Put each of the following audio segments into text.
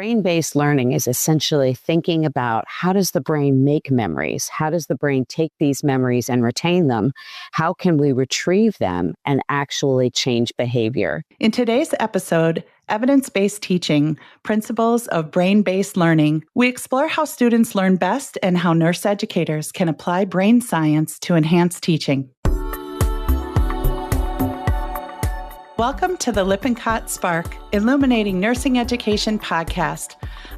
Brain-based learning is essentially thinking about how does the brain make memories? How does the brain take these memories and retain them? How can we retrieve them and actually change behavior? In today's episode, Evidence-Based Teaching, Principles of Brain-Based Learning, we explore how students learn best and how nurse educators can apply brain science to enhance teaching. Welcome to the Lippincott Spark, Illuminating Nursing Education podcast.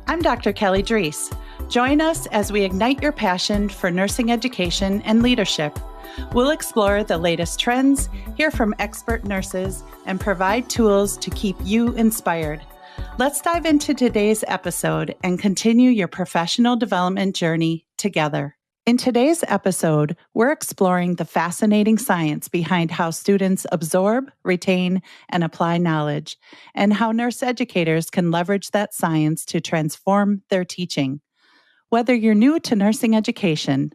I'm Dr. Kelly Drees. Join us as we ignite your passion for nursing education and leadership. We'll explore the latest trends, hear from expert nurses, and provide tools to keep you inspired. Let's dive into today's episode and continue your professional development journey together. In today's episode, we're exploring the fascinating science behind how students absorb, retain, and apply knowledge, and how nurse educators can leverage that science to transform their teaching. Whether you're new to nursing education,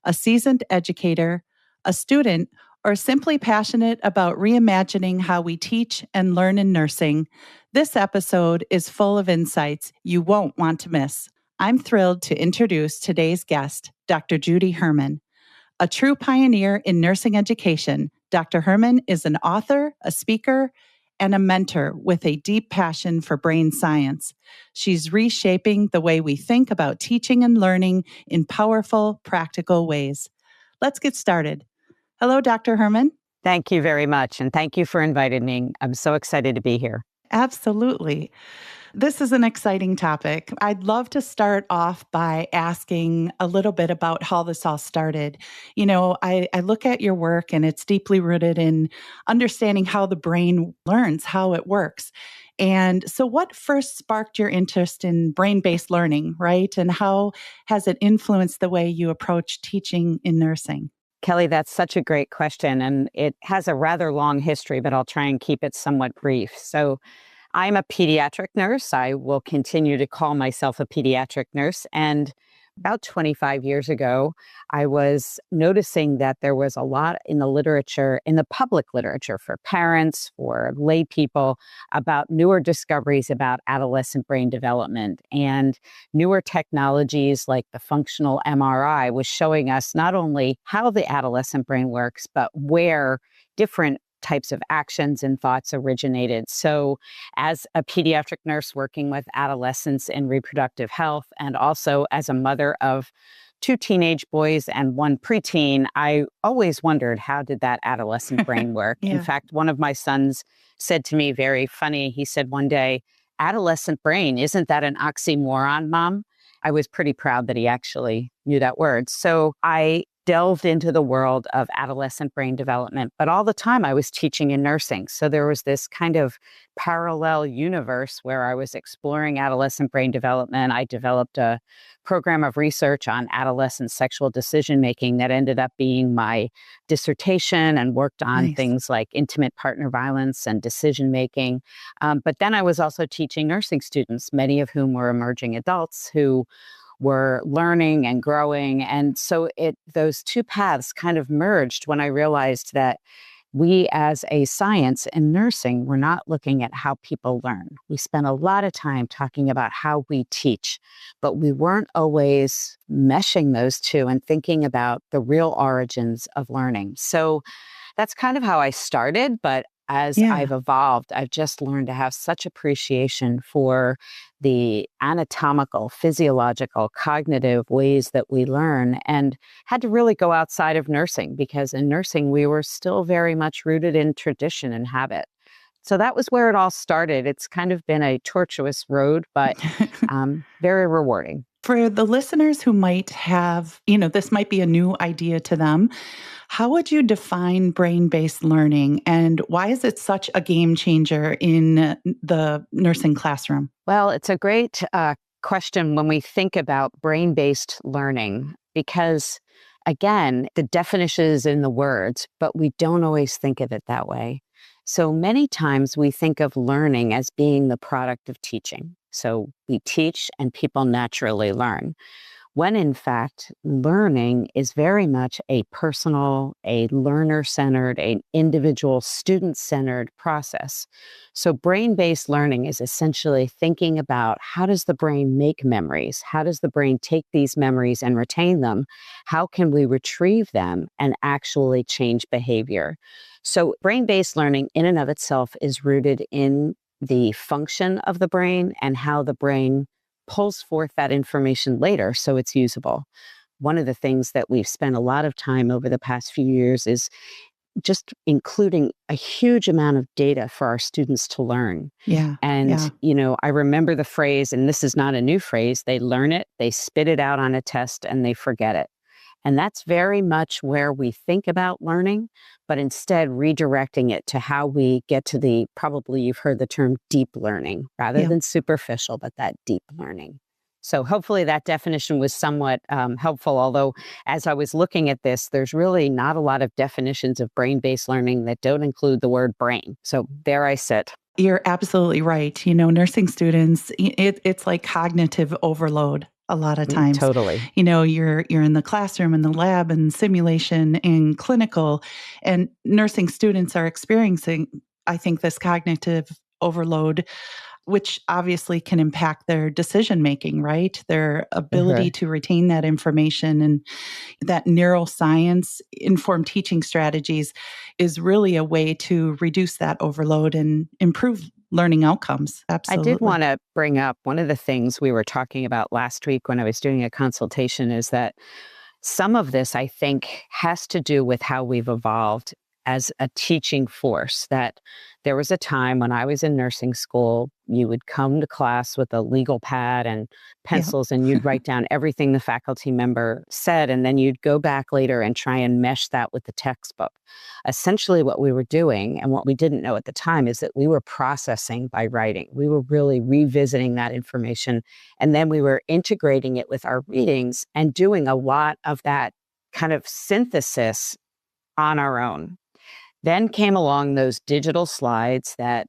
a seasoned educator, a student, or simply passionate about reimagining how we teach and learn in nursing, this episode is full of insights you won't want to miss. I'm thrilled to introduce today's guest, Dr. Judy Herman. A true pioneer in nursing education, Dr. Herman is an author, a speaker, and a mentor with a deep passion for brain science. She's reshaping the way we think about teaching and learning in powerful, practical ways. Let's get started. Hello, Dr. Herman. Thank you very much, and thank you for inviting me. I'm so excited to be here. Absolutely. This is an exciting topic. I'd love to start off by asking a little bit about how this all started. You know, I look at your work and it's deeply rooted in understanding how the brain learns, how it works. And so what first sparked your interest in brain-based learning, right? And how has it influenced the way you approach teaching in nursing? Kelly, that's such a great question, and it has a rather long history, but I'll try and keep it somewhat brief. So I'm a pediatric nurse. I will continue to call myself a pediatric nurse. And about 25 years ago, I was noticing that there was a lot in the literature, in the public literature for parents, for lay people, about newer discoveries about adolescent brain development. And newer technologies like the functional MRI was showing us not only how the adolescent brain works, but where different types of actions and thoughts originated. So as a pediatric nurse working with adolescents in reproductive health, and also as a mother of 2 teenage boys and 1 preteen, I always wondered, how did that adolescent brain work? Yeah. In fact, one of my sons said to me, very funny, he said one day, "Adolescent brain, isn't that an oxymoron, Mom?" I was pretty proud that he actually knew that word. So I delved into the world of adolescent brain development, but all the time I was teaching in nursing. So there was this kind of parallel universe where I was exploring adolescent brain development. I developed a program of research on adolescent sexual decision-making that ended up being my dissertation, and worked on Nice. things like intimate partner violence and decision-making. But then I was also teaching nursing students, many of whom were emerging adults who were learning and growing. And so those two paths kind of merged when I realized that we as a science in nursing, we're not looking at how people learn. We spent a lot of time talking about how we teach, but we weren't always meshing those two and thinking about the real origins of learning. So that's kind of how I started, but as Yeah. I've evolved, I've just learned to have such appreciation for the anatomical, physiological, cognitive ways that we learn, and had to really go outside of nursing, because in nursing, we were still very much rooted in tradition and habit. So that was where it all started. It's kind of been a tortuous road, but very rewarding. For the listeners who might have, this might be a new idea to them, how would you define brain-based learning, and why is it such a game changer in the nursing classroom? Well, it's a great question when we think about brain-based learning, because again, the definition is in the words, but we don't always think of it that way. So many times we think of learning as being the product of teaching. So we teach and people naturally learn. when in fact, learning is very much a personal, a learner-centered, an individual student-centered process. So brain-based learning is essentially thinking about how does the brain make memories? How does the brain take these memories and retain them? How can we retrieve them and actually change behavior? So brain-based learning in and of itself is rooted in the function of the brain and how the brain pulls forth that information later so it's usable. One of the things that we've spent a lot of time over the past few years is just including a huge amount of data for our students to learn. Yeah. And, I remember the phrase, and this is not a new phrase, they learn it, they spit it out on a test, and they forget it. And that's very much where we think about learning, but instead redirecting it to how we get to probably you've heard the term deep learning rather than superficial, but that deep learning. So hopefully that definition was somewhat helpful, although as I was looking at this, there's really not a lot of definitions of brain-based learning that don't include the word brain. So there I sit. You're absolutely right. Nursing students, it's like cognitive overload. A lot of times, totally. You're in the classroom, in the lab, and simulation, and clinical, and nursing students are experiencing, I think, this cognitive overload, which obviously can impact their decision making, right? Their ability to retain that information, and that neuroscience informed teaching strategies is really a way to reduce that overload and improve learning outcomes. Absolutely. I did want to bring up one of the things we were talking about last week when I was doing a consultation is that some of this, I think, has to do with how we've evolved as a teaching force. That there was a time when I was in nursing school, you would come to class with a legal pad and pencils, and you'd write down everything the faculty member said, and then you'd go back later and try and mesh that with the textbook. Essentially what we were doing, and what we didn't know at the time, is that we were processing by writing. We were really revisiting that information, and then we were integrating it with our readings and doing a lot of that kind of synthesis on our own. Then came along those digital slides that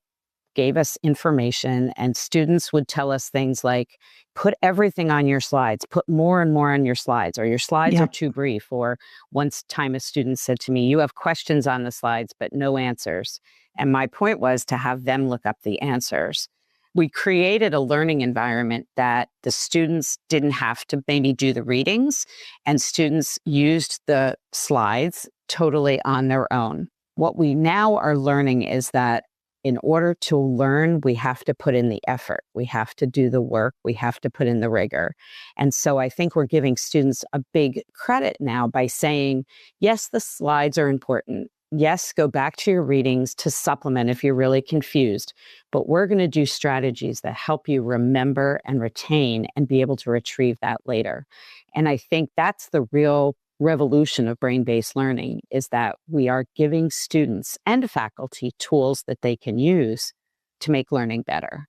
gave us information, and students would tell us things like, put everything on your slides, put more and more on your slides, or your slides are too brief. Or once time a student said to me, you have questions on the slides, but no answers. And my point was to have them look up the answers. We created a learning environment that the students didn't have to maybe do the readings, and students used the slides totally on their own. What we now are learning is that in order to learn, we have to put in the effort. We have to do the work. We have to put in the rigor. And so I think we're giving students a big credit now by saying, yes, the slides are important. Yes, go back to your readings to supplement if you're really confused. But we're going to do strategies that help you remember and retain and be able to retrieve that later. And I think that's the real revolution of brain-based learning, is that we are giving students and faculty tools that they can use to make learning better.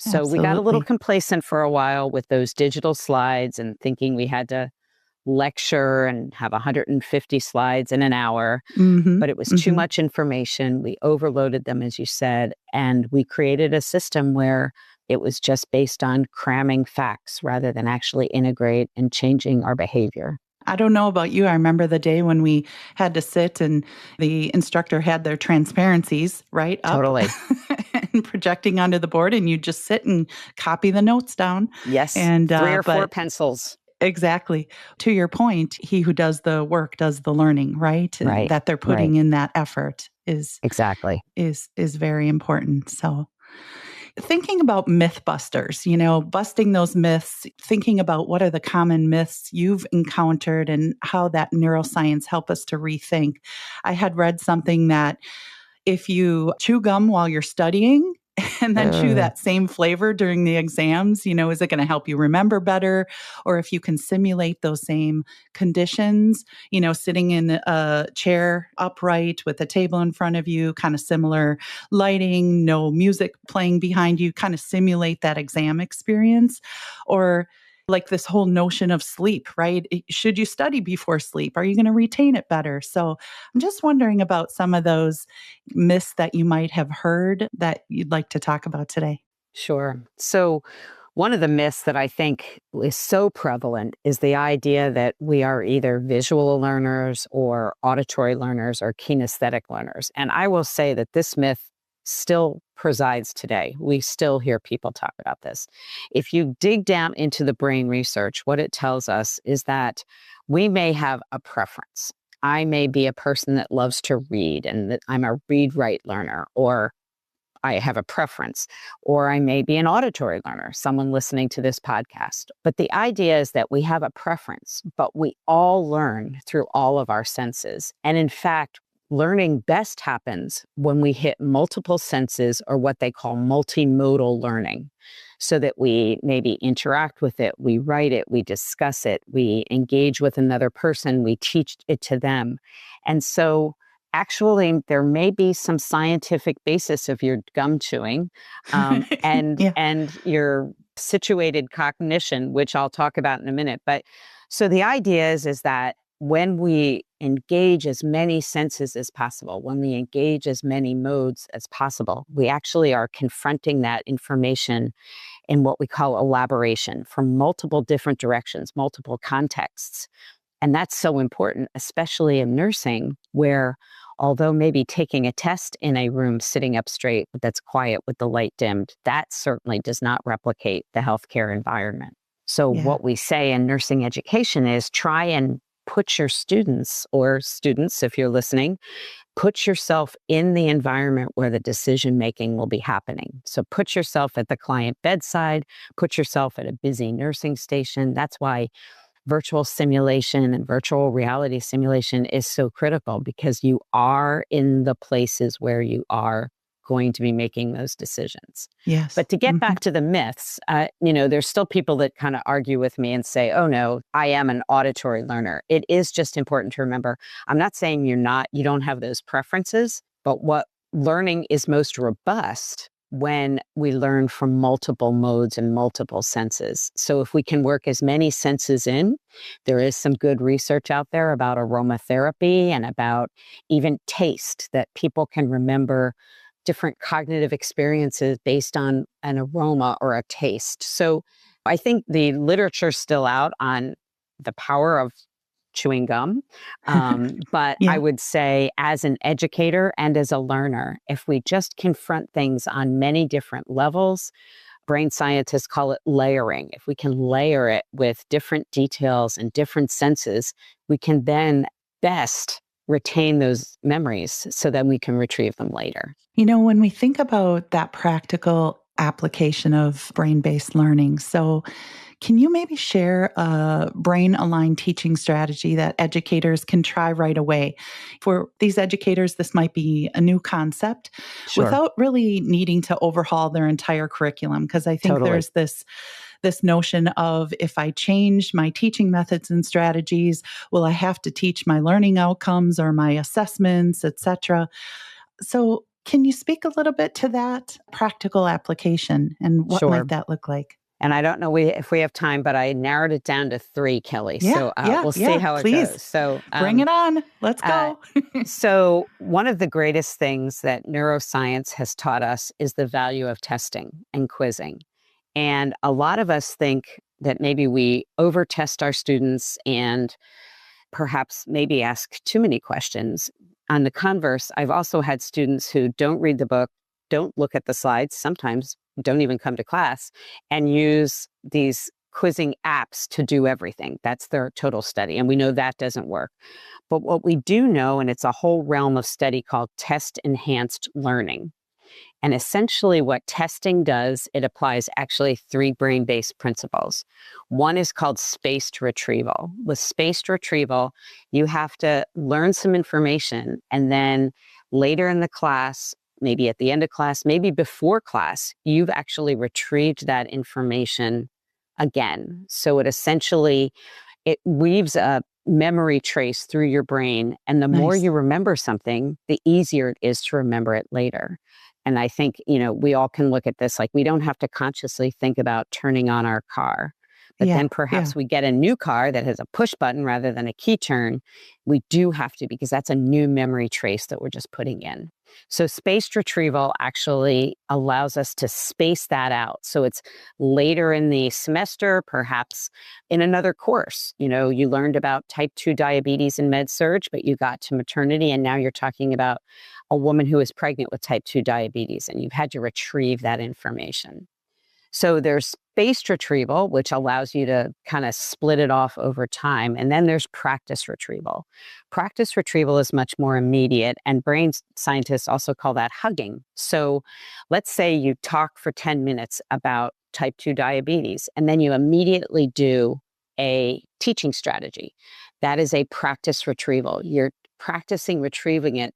So we got a little complacent for a while with those digital slides and thinking we had to lecture and have 150 slides in an hour, but it was too much information. We overloaded them, as you said, and we created a system where it was just based on cramming facts rather than actually integrate and changing our behavior. I don't know about you. I remember the day when we had to sit and the instructor had their transparencies, right? Up Totally. and projecting onto the board, and you just sit and copy the notes down. Yes. And 3 or 4 pencils. Exactly. To your point, he who does the work does the learning, right? Right. That they're putting in that effort is very important. So thinking about myth busters, busting those myths, thinking about what are the common myths you've encountered and how that neuroscience help us to rethink. I had read something that if you chew gum while you're studying and then chew that same flavor during the exams, is it going to help you remember better? Or if you can simulate those same conditions, sitting in a chair upright with a table in front of you, kind of similar lighting, no music playing behind you, kind of simulate that exam experience. Or like this whole notion of sleep, right? Should you study before sleep? Are you going to retain it better? So I'm just wondering about some of those myths that you might have heard that you'd like to talk about today. Sure. So One of the myths that I think is so prevalent is the idea that we are either visual learners or auditory learners or kinesthetic learners. And I will say that this myth still presides today. We still hear people talk about this. If you dig down into the brain research, what it tells us is that we may have a preference. I may be a person that loves to read and that I'm a read-write learner, or I have a preference, or I may be an auditory learner, someone listening to this podcast. But the idea is that we have a preference, but we all learn through all of our senses. And in fact, learning best happens when we hit multiple senses, or what they call multimodal learning, so that we maybe interact with it, we write it, we discuss it, we engage with another person, we teach it to them. And so actually, there may be some scientific basis of your gum chewing Yeah. and your situated cognition, which I'll talk about in a minute. But so the idea is that when we engage as many senses as possible, when we engage as many modes as possible, we actually are confronting that information in what we call elaboration from multiple different directions, multiple contexts. And that's so important, especially in nursing, where although maybe taking a test in a room sitting up straight that's quiet with the light dimmed, that certainly does not replicate the healthcare environment. So Yeah. what we say in nursing education is try and put your students, or students, if you're listening, put yourself in the environment where the decision-making will be happening. So put yourself at the client bedside, put yourself at a busy nursing station. That's why virtual simulation and virtual reality simulation is so critical, because you are in the places where you are going to be making those decisions. Yes. But to get back to the myths, there's still people that kind of argue with me and say, oh no, I am an auditory learner. It is just important to remember, I'm not saying you don't have those preferences, but what learning is most robust when we learn from multiple modes and multiple senses. So if we can work as many senses in, there is some good research out there about aromatherapy and about even taste, that people can remember different cognitive experiences based on an aroma or a taste. So I think the literature's still out on the power of chewing gum. But Yeah. I would say, as an educator and as a learner, if we just confront things on many different levels, brain scientists call it layering. If we can layer it with different details and different senses, we can then best retain those memories so then we can retrieve them later. When we think about that practical application of brain-based learning, so can you maybe share a brain-aligned teaching strategy that educators can try right away? For these educators, this might be a new concept without really needing to overhaul their entire curriculum, because I think Totally. there's this notion of, if I change my teaching methods and strategies, will I have to teach my learning outcomes or my assessments, etc.? So can you speak a little bit to that practical application, and what Sure. might that look like? And I don't know if we have time, but I narrowed it down to 3, Kelly. Yeah, So we'll see how it please. goes. So Bring it on. Let's go. So one of the greatest things that neuroscience has taught us is the value of testing and quizzing. And a lot of us think that maybe we over-test our students and perhaps maybe ask too many questions. On the converse, I've also had students who don't read the book, don't look at the slides, sometimes don't even come to class, and use these quizzing apps to do everything. That's their total study. And we know that doesn't work. But what we do know, and it's a whole realm of study called test-enhanced learning. And essentially what testing does, it applies actually 3 brain-based principles. One is called spaced retrieval. With spaced retrieval, you have to learn some information, and then later in the class, maybe at the end of class, maybe before class, you've actually retrieved that information again. So it weaves a memory trace through your brain. And the more Nice. you remember something, the easier it is to remember it later. And I think, we all can look at this, like, we don't have to consciously think about turning on our car, But then perhaps we get a new car that has a push button rather than a key turn. We do have to, because that's a new memory trace that we're just putting in. So spaced retrieval actually allows us to space that out. So it's later in the semester, perhaps in another course. You know, you learned about type 2 diabetes in med-surg, but you got to maternity, and now you're talking about a woman who is pregnant with type 2 diabetes, and you've had to retrieve that information. So there's spaced retrieval, which allows you to kind of split it off over time. And then there's practice retrieval. Practice retrieval is much more immediate, and brain scientists also call that hugging. So let's say you talk for 10 minutes about type 2 diabetes, and then you immediately do a teaching strategy. That is a practice retrieval. You're practicing retrieving it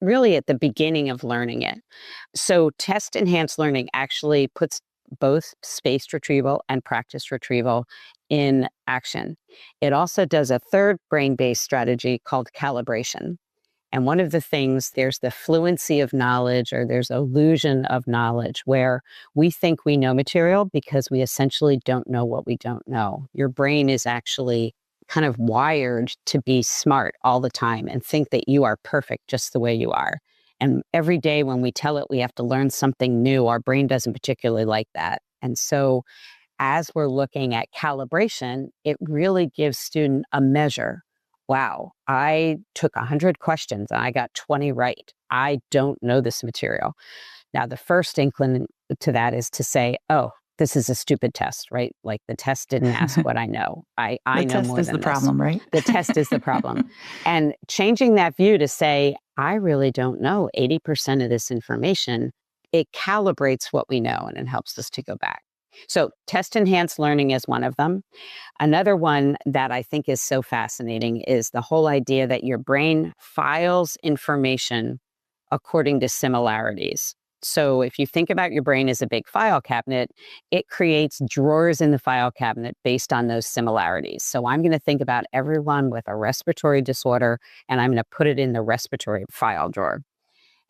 really at the beginning of learning it. So test-enhanced learning actually puts both spaced retrieval and practice retrieval in action. It also does a third brain-based strategy called calibration. And one of the things, there's the fluency of knowledge, or there's illusion of knowledge, where we think we know material because we essentially don't know what we don't know. Your brain is actually kind of wired to be smart all the time and think that you are perfect just the way you are. And every day when we tell it we have to learn something new, our brain doesn't particularly like that. And so as we're looking at calibration, it really gives student a measure. Wow, I took 100 questions and I got 20 right. I don't know this material. Now, the first inkling to that is to say, oh, this is a stupid test, right? Like the test didn't ask what I know. I know more than this. The test is the problem, right? The test is the problem. And changing that view to say, I really don't know 80% of this information, it calibrates what we know and it helps us to go back. So test-enhanced learning is one of them. Another one that I think is so fascinating is the whole idea that your brain files information according to similarities. So if you think about your brain as a big file cabinet, it creates drawers in the file cabinet based on those similarities. So I'm going to think about everyone with a respiratory disorder, and I'm going to put it in the respiratory file drawer.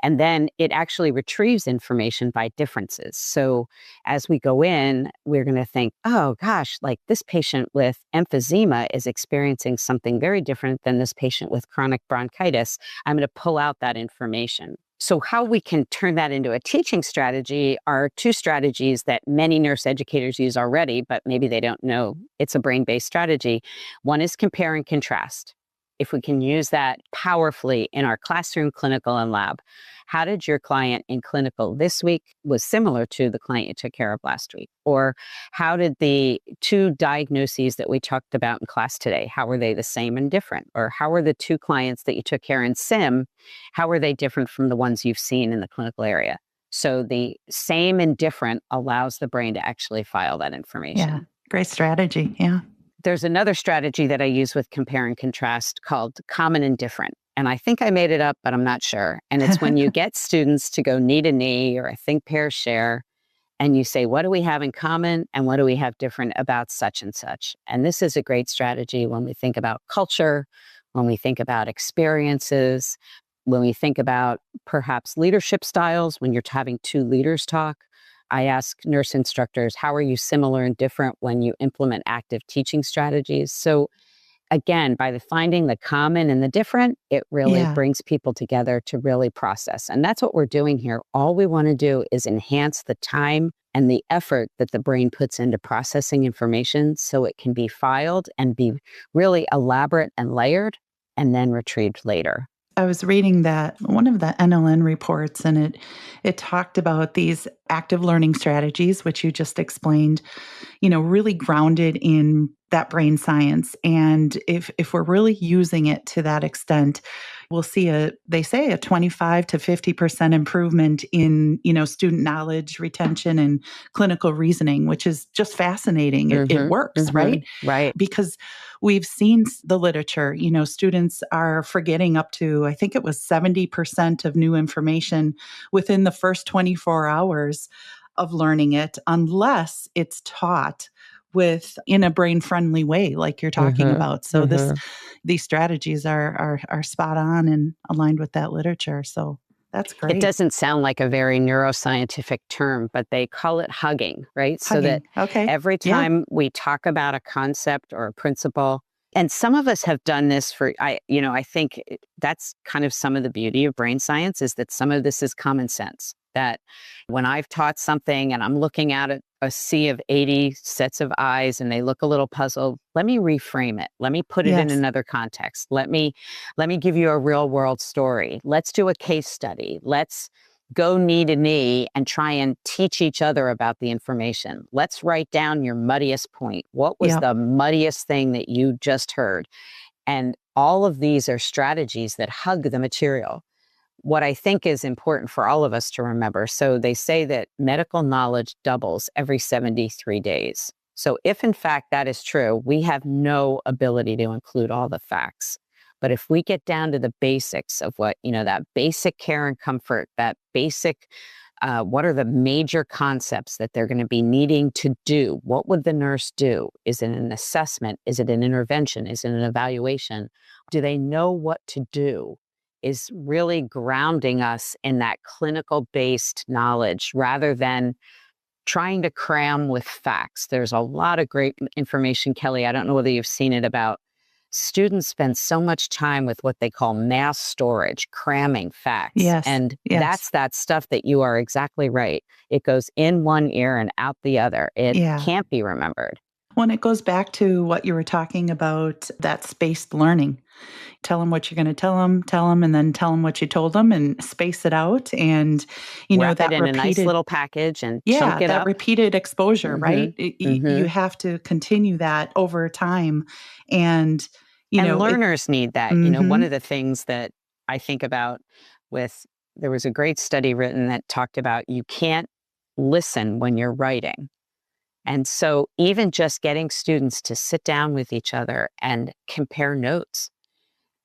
And then it actually retrieves information by differences. So as we go in, we're going to think, oh gosh, like this patient with emphysema is experiencing something very different than this patient with chronic bronchitis. I'm going to pull out that information. So how we can turn that into a teaching strategy are two strategies that many nurse educators use already, but maybe they don't know it's a brain-based strategy. One is compare and contrast. If we can use that powerfully in our classroom, clinical, and lab. How did your client in clinical this week was similar to the client you took care of last week? Or how did the two diagnoses that we talked about in class today, how were they the same and different? Or how were the two clients that you took care in sim, how were they different from the ones you've seen in the clinical area? So the same and different allows the brain to actually file that information. Yeah, great strategy. Yeah. There's another strategy that I use with compare and contrast called common and different. And I think I made it up, but I'm not sure. And it's when you get students to go knee to knee or I think pair share, and you say, what do we have in common and what do we have different about such and such? And this is a great strategy when we think about culture, when we think about experiences, when we think about perhaps leadership styles, when you're having two leaders talk. I ask nurse instructors, how are you similar and different when you implement active teaching strategies? So again, by finding the common and the different, it really brings people together to really process. And that's what we're doing here. All we want to do is enhance the time and the effort that the brain puts into processing information so it can be filed and be really elaborate and layered and then retrieved later. I was reading that one of the NLN reports, and it talked about these active learning strategies, which you just explained, really grounded in that brain science. And if we're really using it to that extent, we'll see they say a 25 to 50% improvement in, student knowledge, retention, and clinical reasoning, which is just fascinating. It works, right? Right. Because we've seen the literature, students are forgetting up to, I think it was 70% of new information within the first 24 hours of learning it, unless it's taught in a brain-friendly way, like you're talking about. So these strategies are spot on and aligned with that literature. So That's It great. doesn't sound like a very neuroscientific term, but they call it hugging, right? So that Hugging. Okay. every Yeah. time we talk about a concept or a principle, and some of us have done this I think that's kind of some of the beauty of brain science is that some of this is common sense. That when I've taught something and I'm looking at a sea of 80 sets of eyes and they look a little puzzled, let me reframe it. Let me put it in Yes. another context. Let me give you a real world story. Let's do a case study. Let's go knee to knee and try and teach each other about the information. Let's write down your muddiest point. What was Yep. the muddiest thing that you just heard? And all of these are strategies that hug the material. What I think is important for all of us to remember. So they say that medical knowledge doubles every 73 days. So if in fact that is true, we have no ability to include all the facts. But if we get down to the basics of that basic care and comfort, that basic, what are the major concepts that they're going to be needing to do? What would the nurse do? Is it an assessment? Is it an intervention? Is it an evaluation? Do they know what to do? Is really grounding us in that clinical based knowledge rather than trying to cram with facts. There's a lot of great information, Kelly. I don't know whether you've seen it about students spend so much time with what they call mass storage, cramming facts. Yes. And Yes. that's that stuff that you are exactly right. It goes in one ear and out the other. It Yeah. can't be remembered. When it goes back to what you were talking about, that spaced learning. Tell them what you're going to tell them, and then tell them what you told them and space it out. And, Wrap it that in a nice repeated, little package and chunk yeah, it that up. repeated exposure, Hmm. right? You Hmm. have to continue that over time. And, And it, learners need that. One mm-hmm. of the things that I think about there was a great study written that talked about you can't listen when you're writing. And so even just getting students to sit down with each other and compare notes,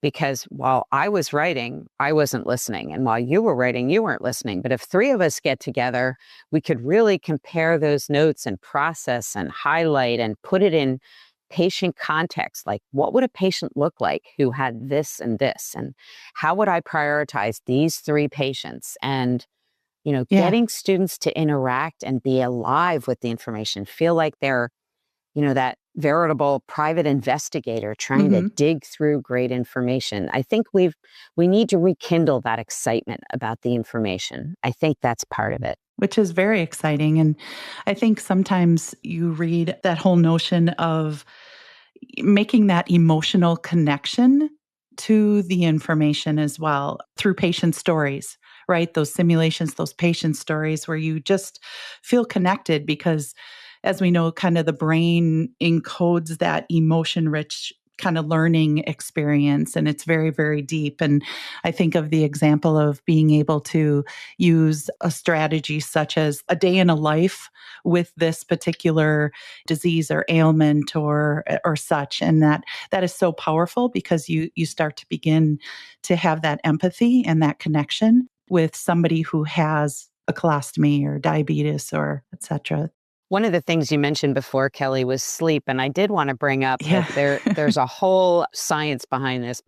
because while I was writing, I wasn't listening. And while you were writing, you weren't listening. But if three of us get together, we could really compare those notes and process and highlight and put it in patient context. Like, what would a patient look like who had this and this? And how would I prioritize these three patients? And Yeah. getting students to interact and be alive with the information, feel like they're, that veritable private investigator trying to Mm-hmm. dig through great information. I think we need to rekindle that excitement about the information. I think that's part of it. Which is very exciting. And I think sometimes you read that whole notion of making that emotional connection to the information as well through patient stories, right? Those simulations, those patient stories where you just feel connected because, as we know, kind of the brain encodes that emotion rich kind of learning experience, and it's very, very deep. And I think of the example of being able to use a strategy such as a day in a life with this particular disease or ailment or such, and that is so powerful because you start to begin to have that empathy and that connection with somebody who has a colostomy or diabetes or etc. One of the things you mentioned before, Kelly, was sleep. And I did want to bring up Yeah. that there's a whole science behind this.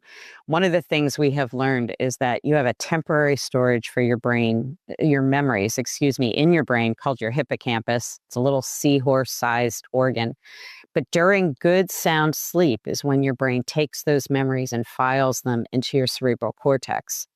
One of the things we have learned is that you have a temporary storage for your brain, your memories, excuse me, in your brain called your hippocampus. It's a little seahorse-sized organ. But during good sound sleep is when your brain takes those memories and files them into your cerebral cortex.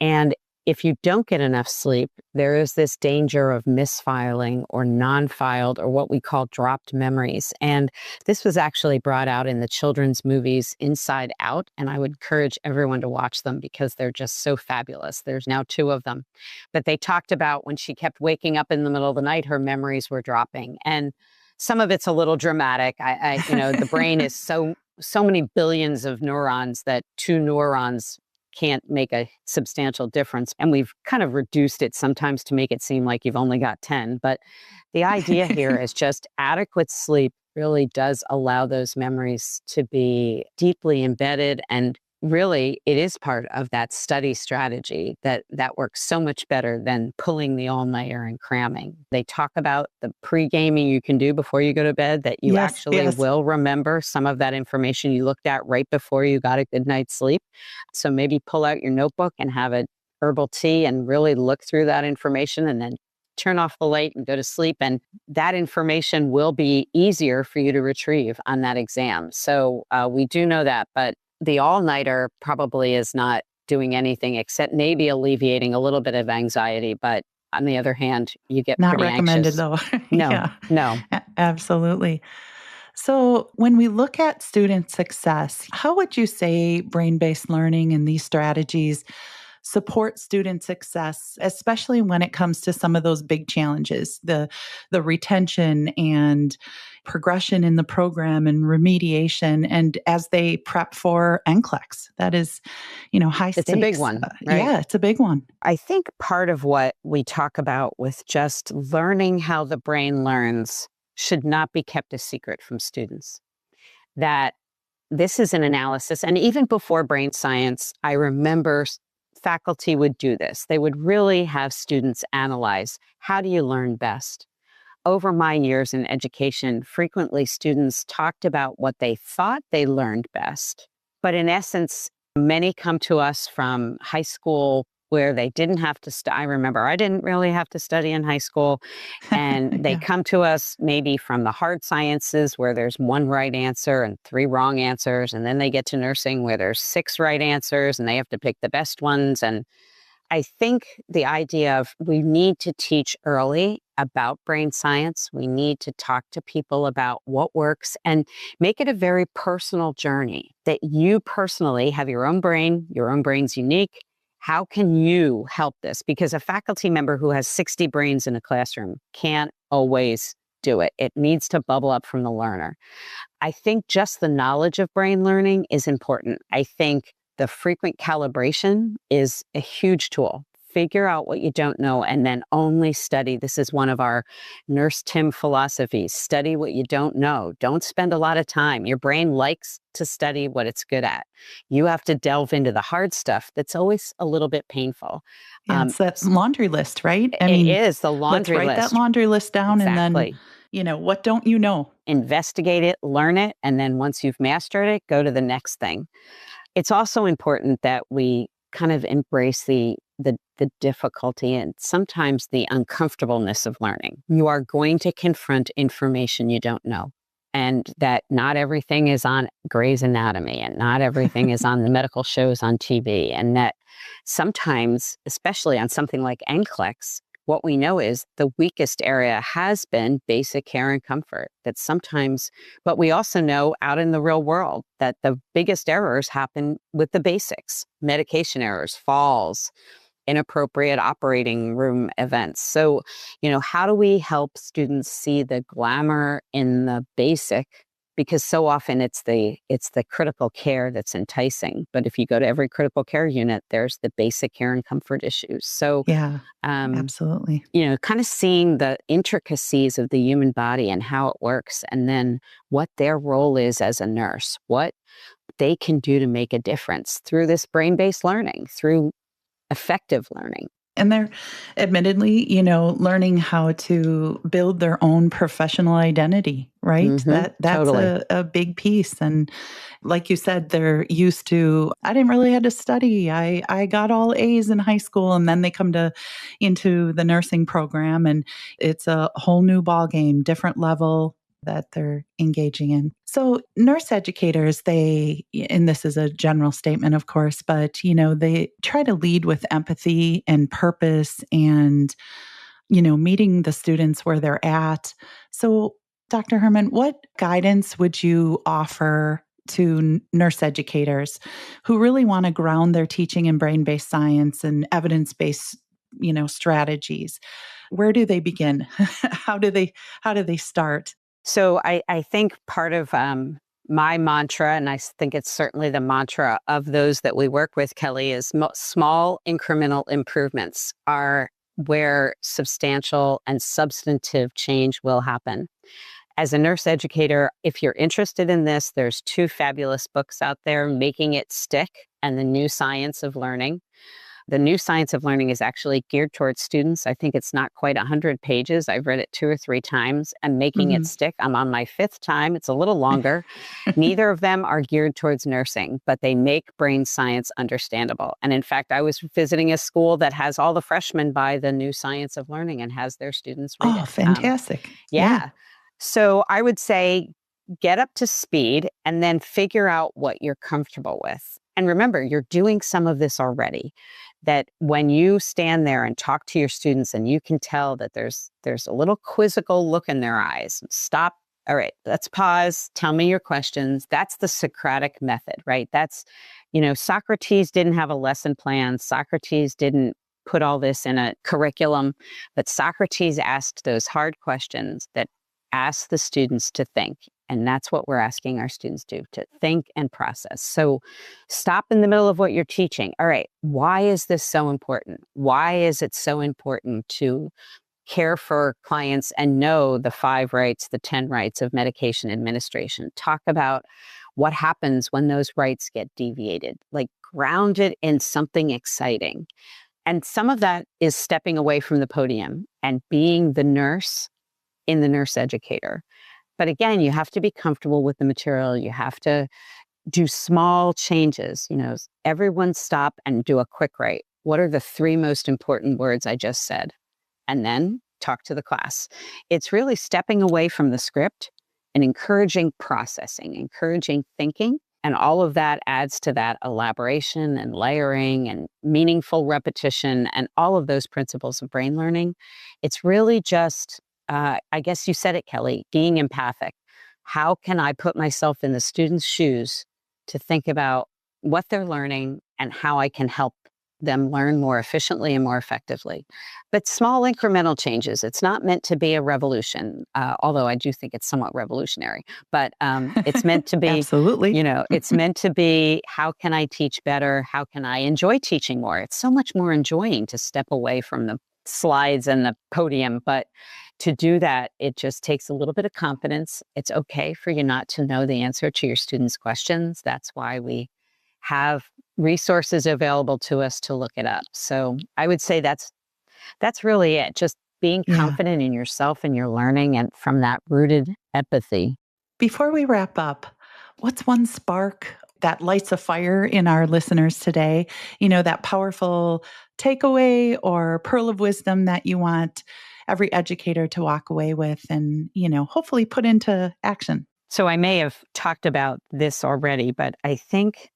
And if you don't get enough sleep, there is this danger of misfiling or non-filed or what we call dropped memories. And this was actually brought out in the children's movies Inside Out. And I would encourage everyone to watch them because they're just so fabulous. There's now two of them. But they talked about when she kept waking up in the middle of the night, her memories were dropping. And some of it's a little dramatic. The brain is so many billions of neurons that two neurons can't make a substantial difference. And we've kind of reduced it sometimes to make it seem like you've only got 10. But the idea here is just adequate sleep really does allow those memories to be deeply embedded. And really, it is part of that study strategy that works so much better than pulling the all-nighter and cramming. They talk about the pre-gaming you can do before you go to bed, that you Yes, actually yes. will remember some of that information you looked at right before you got a good night's sleep. So maybe pull out your notebook and have a herbal tea and really look through that information and then turn off the light and go to sleep. And that information will be easier for you to retrieve on that exam. So we do know that, but the all-nighter probably is not doing anything except maybe alleviating a little bit of anxiety. But on the other hand, you get Not pretty recommended anxious. though. No, Yeah, no. absolutely. So, when we look at student success, how would you say brain based learning and these strategies support student success, especially when it comes to some of those big challenges, the retention and progression in the program and remediation, and as they prep for NCLEX? That is, high stakes. It's a big one, right? Yeah, it's a big one. I think part of what we talk about with just learning how the brain learns should not be kept a secret from students. That this is an analysis. And even before brain science, I remember faculty would do this. They would really have students analyze, how do you learn best? Over my years in education, frequently students talked about what they thought they learned best. But in essence, many come to us from high school where they didn't have to I remember I didn't really have to study in high school. And they Yeah. come to us maybe from the hard sciences where there's one right answer and 3 wrong answers. And then they get to nursing where there's 6 right answers and they have to pick the best ones. And I think the idea of we need to teach early about brain science. We need to talk to people about what works and make it a very personal journey that you personally have your own brain. Your own brain's unique. How can you help this? Because a faculty member who has 60 brains in a classroom can't always do it. It needs to bubble up from the learner. I think just the knowledge of brain learning is important. I think the frequent calibration is a huge tool. Figure out what you don't know and then only study. This is one of our Nurse Tim philosophies. Study what you don't know. Don't spend a lot of time. Your brain likes to study what it's good at. You have to delve into the hard stuff that's always a little bit painful. Yeah, it's that laundry list, right? I It mean, is the laundry let's write list. that laundry list down Exactly. and then, what don't you know? Investigate it, learn it, and then once you've mastered it, go to the next thing. It's also important that we kind of embrace the difficulty and sometimes the uncomfortableness of learning. You are going to confront information you don't know, and that not everything is on Grey's Anatomy and not everything is on the medical shows on TV, and that sometimes, especially on something like NCLEX, what we know is the weakest area has been basic care and comfort. That sometimes, but we also know out in the real world that the biggest errors happen with the basics, medication errors, falls, inappropriate operating room events. So, how do we help students see the glamour in the basic? Because so often it's the critical care that's enticing. But if you go to every critical care unit, there's the basic care and comfort issues. So, Yeah, absolutely. kind of seeing the intricacies of the human body and how it works, and then what their role is as a nurse, what they can do to make a difference through this brain-based learning, through effective learning. And they're admittedly, learning how to build their own professional identity, right? That's Totally. a big piece. And like you said, they're used to, I didn't really have to study. I got all A's in high school, and then they come into the nursing program and it's a whole new ball game, different level that they're engaging in. So nurse educators, and this is a general statement, of course, but, they try to lead with empathy and purpose and, meeting the students where they're at. So Dr. Herman, what guidance would you offer to nurse educators who really want to ground their teaching in brain-based science and evidence-based, strategies? Where do they begin? How do they start? So I think part of my mantra, and I think it's certainly the mantra of those that we work with, Kelly, is small incremental improvements are where substantial and substantive change will happen. As a nurse educator, if you're interested in this, there's 2 fabulous books out there, Making It Stick and The New Science of Learning. The New Science of Learning is actually geared towards students. I think it's not quite 100 pages. I've read it 2 or 3 times and making it stick. I'm on my 5th time. It's a little longer. Neither of them are geared towards nursing, but they make brain science understandable. And in fact, I was visiting a school that has all the freshmen buy The New Science of Learning and has their students read it. Oh, fantastic. Yeah. So I would say get up to speed and then figure out what you're comfortable with. And remember, you're doing some of this already, that when you stand there and talk to your students and you can tell that there's a little quizzical look in their eyes, stop. All right, let's pause. Tell me your questions. That's the Socratic method, right? That's, Socrates didn't have a lesson plan. Socrates didn't put all this in a curriculum, but Socrates asked those hard questions that ask the students to think. And that's what we're asking our students to think and process. So stop in the middle of what you're teaching. All right, why is this so important? Why is it so important to care for clients and know the 5 rights, the 10 rights of medication administration? Talk about what happens when those rights get deviated, like ground it in something exciting. And some of that is stepping away from the podium and being the nurse in the nurse educator. But again, you have to be comfortable with the material. You have to do small changes. Everyone stop and do a quick write. What are the 3 most important words I just said? And then talk to the class. It's really stepping away from the script and encouraging processing, encouraging thinking. And all of that adds to that elaboration and layering and meaningful repetition and all of those principles of brain learning. It's really just I guess you said it, Kelly, being empathic. How can I put myself in the student's shoes to think about what they're learning and how I can help them learn more efficiently and more effectively? But small incremental changes. It's not meant to be a revolution, although I do think it's somewhat revolutionary. But it's meant to be, Absolutely. It's meant to be, how can I teach better? How can I enjoy teaching more? It's so much more enjoying to step away from the slides and the podium. But to do that, it just takes a little bit of confidence. It's okay for you not to know the answer to your students' questions. That's why we have resources available to us to look it up. So I would say that's really it. Just being confident in yourself and your learning, and from that rooted empathy. Before we wrap up, what's one spark that lights a fire in our listeners today? That powerful takeaway or pearl of wisdom that you want every educator to walk away with and, hopefully put into action. So I may have talked about this already, but I think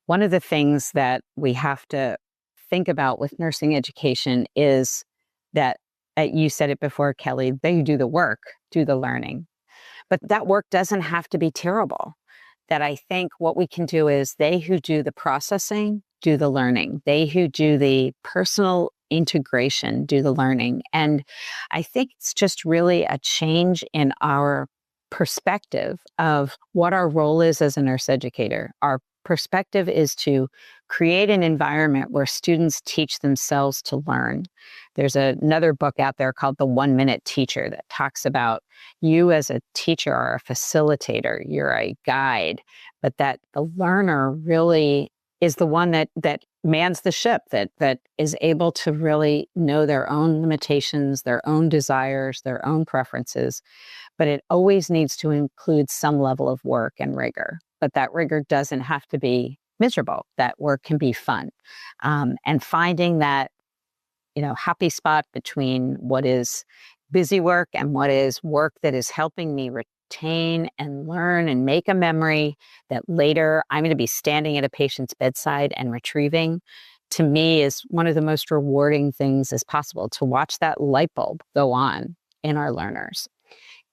one of the things that we have to think about with nursing education is that, you said it before, Kelly, they do the work, do the learning. But that work doesn't have to be terrible. That I think what we can do is they who do the processing, do the learning. They who do the personal integration, do the learning. And I think it's just really a change in our perspective of what our role is as a nurse educator. Our perspective is to create an environment where students teach themselves to learn. There's another book out there called The 1 Minute Teacher that talks about you as a teacher are a facilitator, you're a guide, but that the learner really is the one that mans the ship, that is able to really know their own limitations, their own desires, their own preferences. But it always needs to include some level of work and rigor. But that rigor doesn't have to be miserable. That work can be fun. And finding that, happy spot between what is busy work and what is work that is helping me retain and learn and make a memory that later I'm going to be standing at a patient's bedside and retrieving, to me is one of the most rewarding things as possible, to watch that light bulb go on in our learners.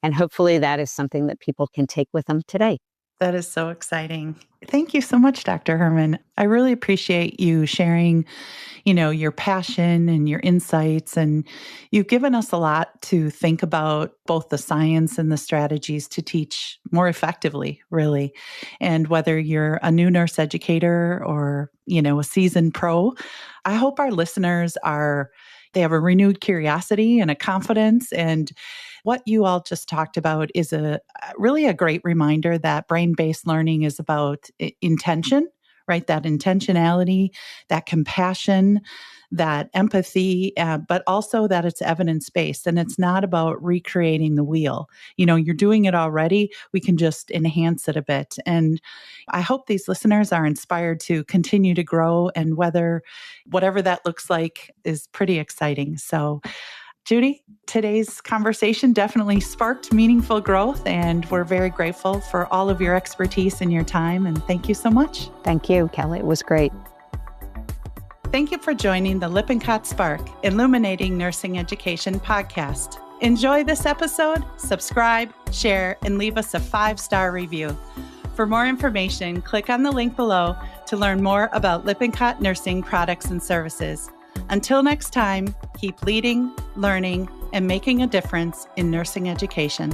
And hopefully that is something that people can take with them today. That is so exciting. Thank you so much, Dr. Herman. I really appreciate you sharing, your passion and your insights. And you've given us a lot to think about, both the science and the strategies to teach more effectively, really. And whether you're a new nurse educator or, a seasoned pro, I hope our listeners they have a renewed curiosity and a confidence. And what you all just talked about is really a great reminder that brain-based learning is about intention, right? That intentionality, that compassion, that empathy, but also that it's evidence-based and it's not about recreating the wheel. You're doing it already. We can just enhance it a bit. And I hope these listeners are inspired to continue to grow, and whatever that looks like is pretty exciting. So Judy, today's conversation definitely sparked meaningful growth, and we're very grateful for all of your expertise and your time. And thank you so much. Thank you, Kelly. It was great. Thank you for joining the Lippincott Spark Illuminating Nursing Education podcast. Enjoy this episode, subscribe, share, and leave us a 5-star review. For more information, click on the link below to learn more about Lippincott Nursing products and services. Until next time, keep leading, learning, and making a difference in nursing education.